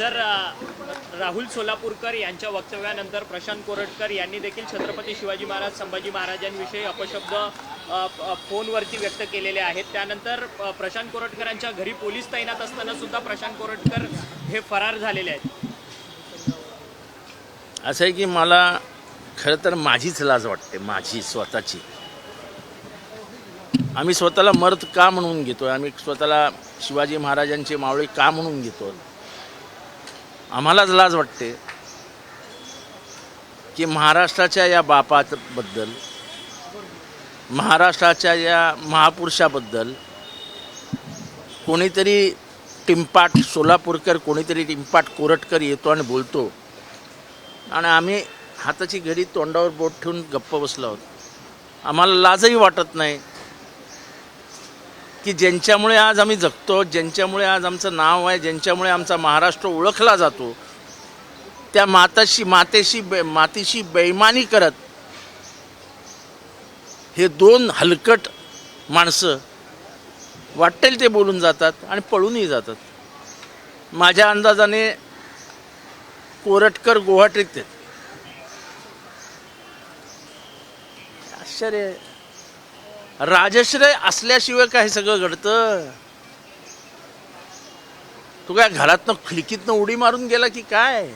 Sir Rahul Solapurkar यांच्या वक्तव्यानंतर प्रशांत कोरटकर यांनी देखील छत्रपती शिवाजी महाराज संभाजी महाराजांविषयी अपशब्द फोनवरती व्यक्त केलेले आहेत। त्यानंतर प्रशांत कोरटकरांच्या घरी पोलीस तैनात असताना सुद्धा प्रशांत कोरटकर हे फरार झालेले आहेत। असं आहे की मला खरं तर माझीच लाज वाटते, माझी स्वतःची। आम्ही स्वतःला मर्द का म्हणून घेतो, आम्ही स्वतःला शिवाजी महाराजांचे मावळे का म्हणून घेतो। आम्हालाच लाज वाटते की महाराष्ट्राच्या या बापाबद्दल, महाराष्ट्राच्या या महापुरुषाबद्दल कोणीतरी टिंपाट सोलापूरकर, कोणीतरी टिंपाट कोरटकर येतो आणि बोलतो आणि आम्ही हाताची घडी तोंडावर बोट ठेवून गप्प बसलो आहोत। आम्हाला लाजही वाटत नाही की ज्यांच्यामुळे आज आम्ही जगतो, ज्यांच्यामुळे आज आमचं नाव आहे, ज्यांच्यामुळे आमचा महाराष्ट्र ओळखला जातो, त्या मातीशी बेईमानी करत हे दोन हलकट माणसं वाटेल ते बोलून जातात आणि पळूनही जातात। माझ्या अंदाजाने कोरटकर गुवाहाटीत आहेत। आश्चर्य, राजश्रय असल्याशिवाय काय सगळं घडतं? तू काय घरातनं खिडकीतनं उडी मारून गेला की काय?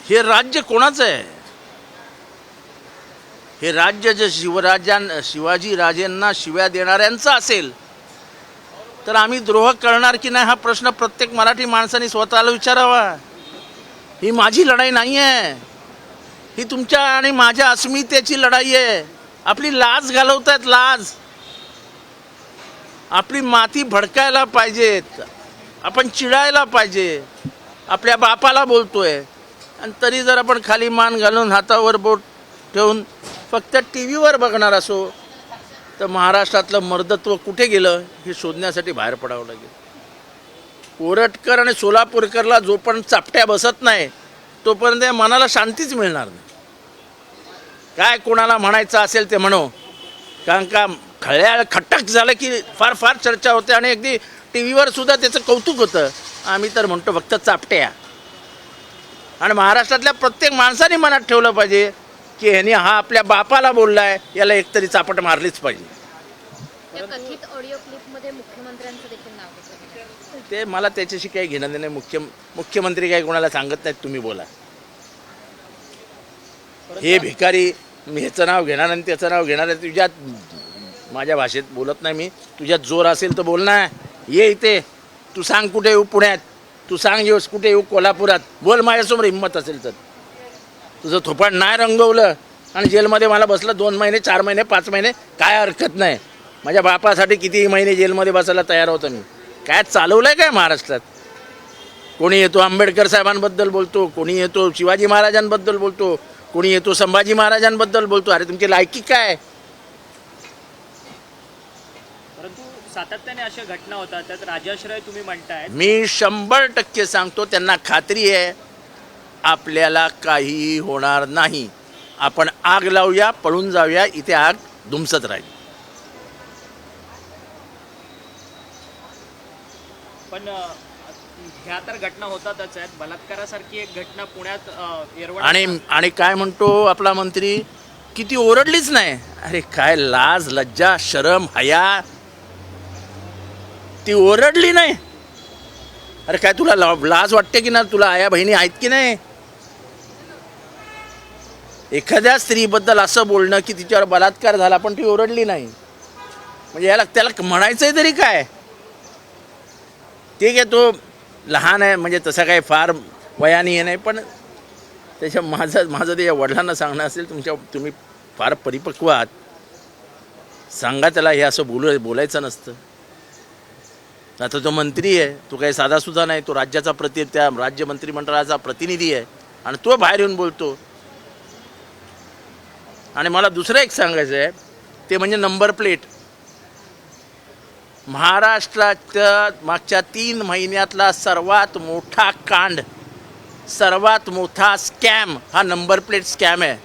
हे राज्य कोणाचं आहे? हे राज्य जे शिवाजी राजेंना शिव्या देणाऱ्यांचं असेल तर आम्ही द्रोह करणार की नाही हा प्रश्न प्रत्येक मराठी माणसाने स्वतःला विचारावा। ही माझी लढाई नाही आहे, ही तुमच्या आणि माझ्या अस्मितेची लढाई आहे। आपली लाज घालवतायत, लाज। आपली माती भडकायला पाहिजेत, आपण चिडायला पाहिजे। आपल्या बापाला बोलतोय आणि तरी जर आपण खाली मान घालून हातावर बोट ठेवून फक्त टी व्हीवर बघणार असो तर महाराष्ट्रातलं मर्दत्व कुठे गेलं हे शोधण्यासाठी बाहेर पडावं लागेल। कोरटकर आणि सोलापूरकरला जोपर्यंत चापट्या बसत नाही तोपर्यंत मनाला शांतीच मिळणार नाही। काय कोणाला म्हणायचं असेल ते म्हणो, कारण का खळ्याळ खटक झालं की फार फार चर्चा होते आणि अगदी टी व्हीवर सुद्धा त्याचं कौतुक होतं। आम्ही तर म्हणतो फक्त चापट्या। आणि महाराष्ट्रातल्या प्रत्येक माणसाने मनात ठेवलं पाहिजे की ह्याने हा आपल्या बापाला बोललाय, याला एकतरी चापट मारलीच पाहिजे। त्या कथित ऑडिओ क्लिपमध्ये मुख्यमंत्र्यांचं देखील नाव घेतलं ते मला त्याच्याशी काही घेणं देणं नाही। मुख्यमंत्री काही कोणाला सांगत नाहीत, तुम्ही बोला। हे भिकारी मी ह्याचं नाव घेणार आणि त्याचं नाव घेणार आहे, तुझ्यात माझ्या भाषेत बोलत नाही मी। तुझ्यात जोर असेल तर बोल ना, ये इथे, तू सांग कुठे येऊ पुण्यात, तू सांग येऊस कुठे येऊ कोल्हापुरात, बोल माझ्यासमोर हिंमत असेल तर। तुझं थोपाड नाही रंगवलं आणि जेलमध्ये मला बसलं 2 महिने 4 महिने 5 महिने, काय हरकत नाही। माझ्या बापासाठी कितीही महिने जेलमध्ये बसायला तयार होतो मी। काय चालवलं आहे काय महाराष्ट्रात? कोणी येतो आंबेडकर साहेबांबद्दल बोलतो, कोणी येतो शिवाजी महाराजांबद्दल बोलतो, कोणी येतो संभाजी महाराजांबद्दल बोलतो। अरे तुमची लायकी काय? परंतु सातत्याने अशा घटना होतात, त्यात राजाश्रय तुम्ही म्हणताय। मी 100% सांगतो, त्यांना खात्री आहे आपल्याला काहीही होणार नाही। आपण आग लावूया, पळून जाऊया, इथे आग धुमसत राहील। पण ह्या तर घटना होतातच आहेत। बलात्कारासारखी एक घटना पुण्यात आणि काय म्हणतो आपला मंत्री, किती ओरडलीच नाही। अरे काय लाज लज्जा शरम हया, ती ओरडली नाही। अरे काय तुला लाज वाटते की ना? तुला आया बहिणी आहेत की नाही? एखाद्या स्त्रीबद्दल असं बोलणं की तिच्यावर बलात्कार झाला पण ती ओरडली नाही, म्हणजे याला त्याला म्हणायचंय तरी काय? ठीक आहे, तो लहान आहे, म्हणजे तसं काय फार वयाने हे नाही, पण त्याच्या माझं ते वडिलांना सांगणं असेल, तुम्ही फार परिपक्व आहात, सांगा त्याला हे असं बोलायचं नसतं। आता तो मंत्री आहे, तो काही साधासुद्धा नाही, तो राज्याचा त्या राज्य मंत्रिमंडळाचा प्रतिनिधी आहे आणि तो बाहेर येऊन बोलतो। आणि मला दुसरं एक सांगायचं आहे ते म्हणजे नंबर प्लेट। महाराष्ट्राच्या मागच्या 3 महिन्यातला सर्वात मोठा कांड, सर्वात मोठा स्कॅम हा नंबर प्लेट स्कॅम आहे।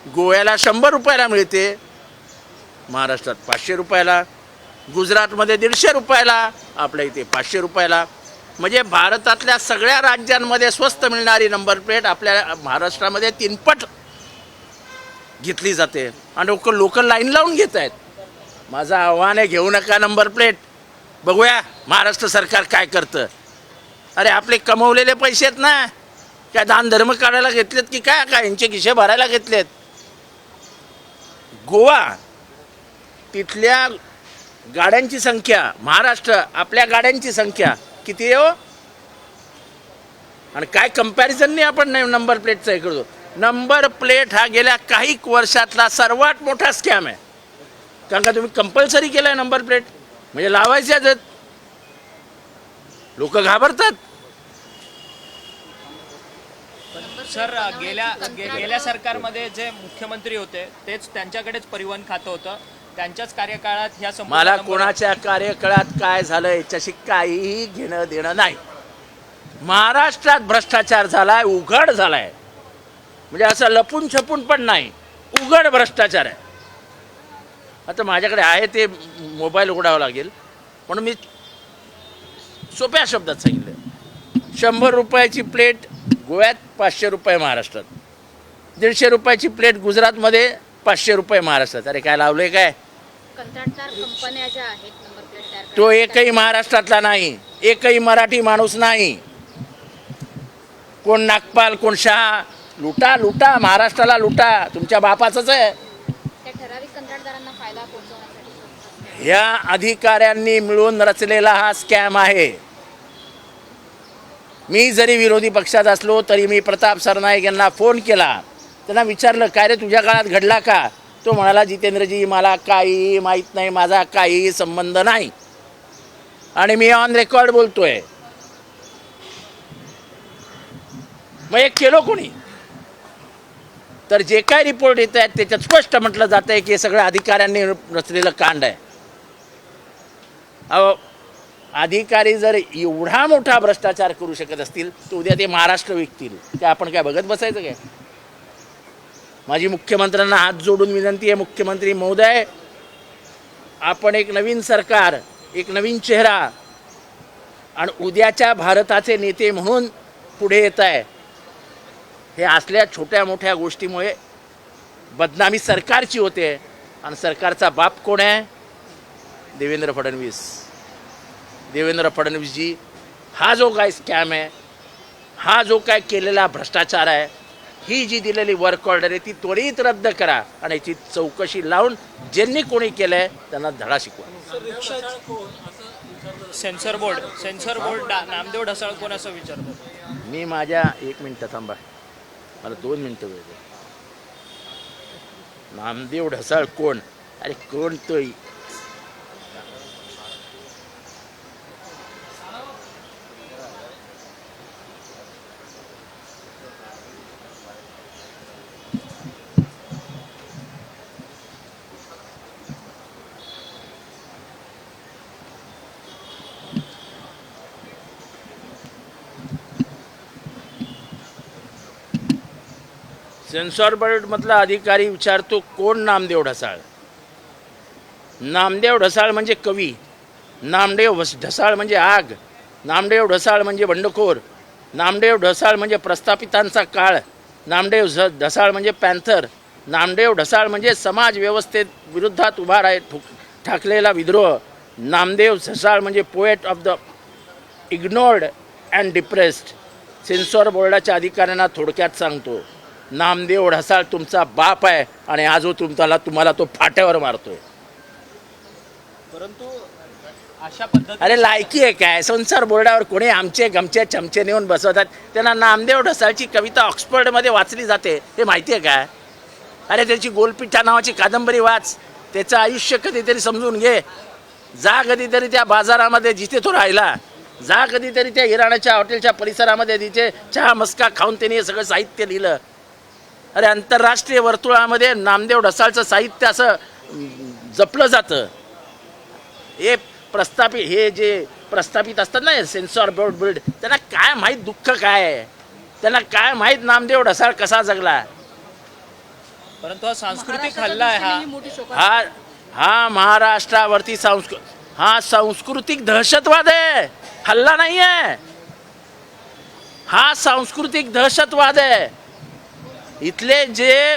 गोव्याला 100 रुपयाला मिळते, महाराष्ट्रात 500 रुपयाला, गुजरातमध्ये 150 रुपयाला, आपल्या इथे 500 रुपयाला. म्हणजे भारतातल्या सगळ्या राज्यांमध्ये स्वस्त मिळणारी नंबर प्लेट आपल्या महाराष्ट्रामध्ये 3 पट घेतली जाते आणि लोक लाईन लावून घेत आहेत. माझं आव्हान आहे, घेऊ नका नंबर प्लेट, बघूया महाराष्ट्र सरकार काय करतं. अरे आपले कमवलेले पैसे आहेत ना, काय दान धर्म काढायला घेतलेत की काय काय यांचे खिशे भरायला घेतलेत. गोवा तिथल्या गाड्यांची संख्या, महाराष्ट्र आपल्या गाड्यांची संख्या किती आहे हो. आणि काय कंपॅरिझन नाही आपण नंबर प्लेटचं हे करतो. नंबर प्लेट हा गेल्या काही वर्षातला सर्वात मोठा स्कॅम आहे. कारण का तुम्ही कंपल्सरी केलाय नंबर प्लेट, म्हणजे लावायच्याच आहेत. लोक घाबरतात. सर गेल्या सरकारमध्ये जे मुख्यमंत्री होते तेच त्यांच्याकडेच परिवहन खातं होतं. त्यांच्याच कार्यकाळात ह्या मला कोणाच्या कार्यकाळात काय झालं याच्याशी काहीही घेणं देणं नाही. महाराष्ट्रात भ्रष्टाचार झालाय, उघड झालाय. म्हणजे असं लपून छपून पण नाही, उघड भ्रष्टाचार आहे. आता माझ्याकडे आहे ते मोबाईल उघडावं लागेल, म्हणून मी सोप्या शब्दात सांगितलं. 100 रुपयाची प्लेट गोव्यात, 500 रुपये महाराष्ट्रात. 150 रुपयाची प्लेट गुजरातमध्ये, 500 रुपये महाराष्ट्रात. अरे काय लावलंय काय. कंत्राटदार कंपन्या ज्या आहेत नंबर प्लेट तयार तो करण्याच्या, एकही महाराष्ट्रातला नाही, एकही मराठी माणूस नाही. कोण नागपाल, कोण शहा, लुटा लुटा, महाराष्ट्राला लुटा, तुमच्या बापाचंच आहे. त्या ठराविक कंत्राटदारांना फायदा पोहोचवण्यासाठी ह्या अधिकाऱ्यांनी मिळून रचलेला हा स्कॅम आहे. मी जरी विरोधी पक्षात असलो तरी मी प्रताप सरनाईक यांना फोन केला, त्यांना विचारलं काय रे तुझ्या काळात घडला का. तो म्हणाला जितेंद्रजी मला काही माहीत नाही, माझा काही संबंध नाही. आणि मी ऑन रेकॉर्ड बोलतोय. मग हे केलं कोणी. तर जे काय रिपोर्ट येत आहेत त्याच्यात स्पष्ट म्हटलं जात आहे की हे सगळं अधिकाऱ्यांनी रचलेलं कांड आहे. अहो अधिकारी जर एवढा मोठा भ्रष्टाचार करू शकत असतील तर उद्या ते महाराष्ट्र विकतील, ते आपण काय बघत बसायचं काय. माझी मुख्यमंत्र्यांना हात जोडून विनंती आहे, मुख्यमंत्री महोदय आपण एक नवीन सरकार, एक नवीन चेहरा आणि उद्याच्या भारताचे नेते म्हणून पुढे येत आहे. हे असल्या छोट्या मोठ्या गोष्टीमुळे बदनामी सरकारची होते. आणि सरकारचा बाप कोण आहे. देवेंद्र फडणवीस. देवेंद्र फडणवीसजी हा जो काय स्कॅम आहे, हा जो काय केलेला भ्रष्टाचार आहे, ही जी दिलेली वर्क ऑर्डर आहे ती त्वरित रद्द करा आणि याची चौकशी लावून ज्यांनी कोणी केलं आहे त्यांना धडा शिकवा. सेन्सर बोर्ड नामदेव ढसाळ कोण असं विचारतात. मी माझ्या 1 मिनिट थांबा, मला 2 मिनिटं वेळ द्या. नामदेव ढसाळ कोण. अरे कोण तो. सेन्सॉर बोर्डमधला अधिकारी विचारतो कोण नामदेव ढसाळ. नामदेव ढसाळ म्हणजे कवी, नामदेव ढसाळ म्हणजे आग, नामदेव ढसाळ म्हणजे बंडखोर, नामदेव ढसाळ म्हणजे प्रस्थापितांचा काळ, नामदेव ढसाळ म्हणजे पॅन्थर, नामदेव ढसाळ म्हणजे समाज व्यवस्थेत विरुद्धात उभा ठाकलेला विद्रोह, नामदेव ढसाळ म्हणजे poet of the ignored and depressed. Censor बोर्डाच्या अधिकाऱ्यांना थोडक्यात सांगतो, नामदेव ढसाळ तुमचा बाप आहे आणि आजो तुम्हाला तो फाट्यावर मारतोय. परंतु अशा पद्धती अरे लायकी आहे काय. सेन्सॉर बोर्डावर कोणी आमचे गमचे चमचे नेऊन बसवतात. त्यांना नामदेव ढसाळची कविता ऑक्सफर्डमध्ये वाचली जाते हे माहिती आहे काय. अरे त्याची गोलपिठा नावाची कादंबरी वाच, त्याचं आयुष्य कधीतरी समजून घे. जा कधीतरी त्या बाजारामध्ये जिथे तो राहिला, जा कधीतरी त्या इराणाच्या हॉटेलच्या परिसरामध्ये तिथे चहा मस्का खाऊन त्यांनी हे सगळं साहित्य लिहिलं. अरे आंतरराष्ट्रीय वर्तुळामध्ये नामदेव ढसाळचं साहित्य असं जपलं जातं. हे जे प्रस्थापित असतात ना सेन्सॉर बोर्ड, त्यांना काय माहीत दुःख काय आहे, त्यांना काय माहीत नामदेव ढसाळ कसा जगला. परंतु हा सांस्कृतिक हल्ला आहे. हा महाराष्ट्रावरती हा सांस्कृतिक दहशतवाद आहे, हल्ला नाही आहे. हा सांस्कृतिक दहशतवाद आहे. इथले जे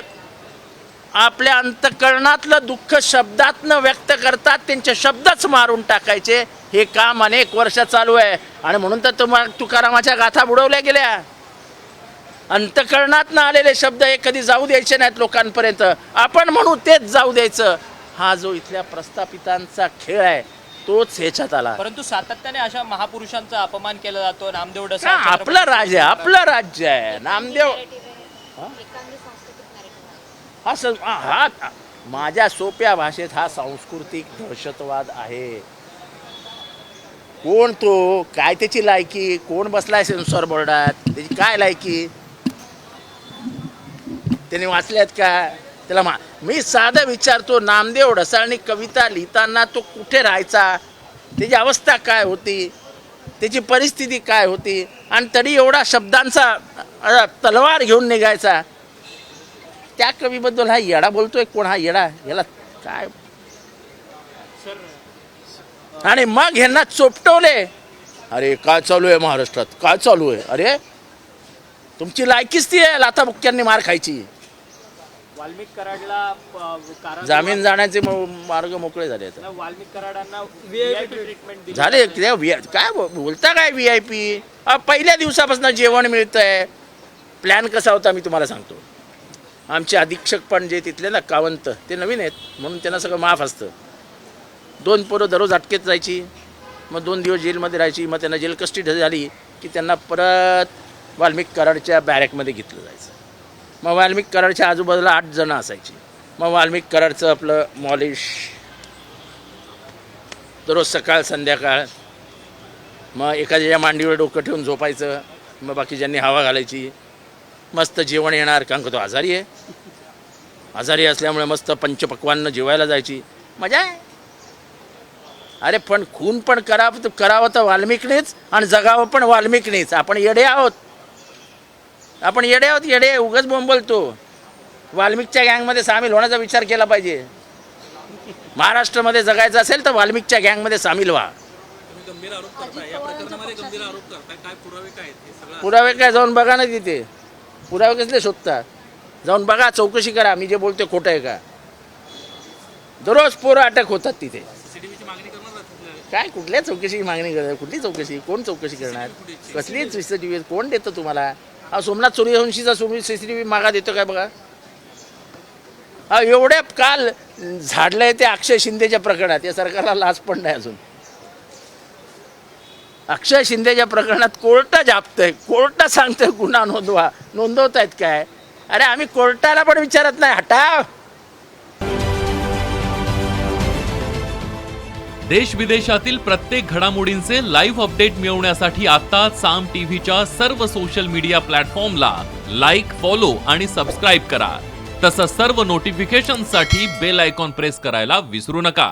आपल्या अंतःकरणातलं दुःख शब्दातनं व्यक्त करतात त्यांचे शब्दच मारून टाकायचे, हे काम अनेक वर्ष चालू आहे. आणि म्हणून तर तुम्हाला तुकारामाच्या गाथा बुडवल्या गेल्या. अंतःकरणातनं आलेले शब्द हे कधी जाऊ द्यायचे नाहीत लोकांपर्यंत. आपण म्हणू तेच जाऊ द्यायचं. हा जो इथल्या प्रस्थापितांचा खेळ आहे तोच ह्याच्यात आला. परंतु सातत्याने अशा महापुरुषांचा अपमान केला जातो. नामदेव का डसा आपलं राज्य आहे, आपलं राज्य आहे. नामदेव एकांगी सांस्कृतिक narrative. हा माझ्या सोप्या भाषेत हा सांस्कृतिक दहशतवाद आहे. कोण तो, काय त्याची लायकी, कोण बसलाय सेन्सॉर बोर्डात, त्याची काय लायकी, त्याने वाचल्यात का त्याला मी साधं विचारतो. नामदेव ढसाळनी कविता लिहिताना तो कुठे राहायचा, त्याची अवस्था काय होती, त्याची परिस्थिती काय होती, आणि तरी एवढा शब्दांचा तलवार घेऊन निघायचा. त्या कवीबद्दल हा येडा बोलतोय. कोण हा येडा, याला काय. आणि मग ह्यांना चोपटवले. अरे काय चालू आहे महाराष्ट्रात, काय चालू आहे. अरे तुमची लायकीच ती आहे लाथाबुक्क्यांनी मार खायची. वाल्मिक कराडला जामीन जाण्याचे मार्ग मोकळे झाले आहेत. वाल्मिक कराडांना VIP ट्रीटमेंट दिली झाले काय बोलता काय VIP. पहिल्या दिवसापासून जेवण मिळतंय. प्लॅन कसा होता मी तुम्हाला सांगतो. आमचे अधीक्षक पण जे तिथले ना कावंत, ते नवीन आहेत म्हणून त्यांना सगळं माफ असतं. 2 पोरं दररोज अटकेत जायची, मग 2 दिवस जेलमध्ये राहायची. मग त्यांना जेल कस्टडी झाली की त्यांना परत वाल्मिक कराडच्या बॅरेकमध्ये घेतलं जायचं. मग वाल्मिक कराडच्या आजूबाजूला 8 जणं असायची. मग वाल्मिक कराडचं आपलं मॉलिश दररोज सकाळ संध्याकाळ. मग एखाद्याच्या मांडीवर डोकं ठेवून झोपायचं. मग बाकीच्यांनी हवा घालायची. मस्त जेवण येणार, कारण का तो आजारी आहे. आजारी असल्यामुळे मस्त पंचपक्वान्न जेवायला जायची. मजा आहे. अरे पण खून पण करावं तर वाल्मिकनेच आणि जगावं पण वाल्मिकनेच. आपण येडे आहोत. येडे उगाच बोंबलतो. वाल्मिकच्या गँगमध्ये सामील होण्याचा विचार केला पाहिजे. महाराष्ट्रामध्ये जगायचं असेल तर वाल्मिकच्या गँगमध्ये सामील व्हा. पुरावे काय जाऊन बघा ना तिथे. पुरावे कसले शोधता, जाऊन बघा, चौकशी करा. मी जे बोलते खोटं आहे का. दररोज पोरं अटक होतात तिथे. काय कुठल्या चौकशीची मागणी करणार, कुठली चौकशी, कोण चौकशी करणार, कसली CCTV कोण देतं तुम्हाला. हा सोमनाथ सूर्यवंशीचा CCTV मागा देतो काय बघा. हा एवढ्या काल झाडलंय ते अक्षय शिंदेच्या प्रकरणात. या सरकारला लाज पण नाही अजून. अक्षय शिंदेच्या प्रकरणात कोर्ट जापतंय, कोर्ट सांगतंय गुन्हा नोंदवतायत काय. अरे आम्ही कोर्टाला पण विचारत नाही. हटाव. देश विदेशातील प्रत्येक घडामोडींचे लाईव्ह अपडेट मिळवण्यासाठी आता साम टीव्हीच्या सर्व सोशल मीडिया प्लॅटफॉर्मला लाईक, फॉलो आणि सबस्क्राईब करा. तसंच सर्व नोटिफिकेशनसाठी बेल आयकॉन प्रेस करायला विसरू नका.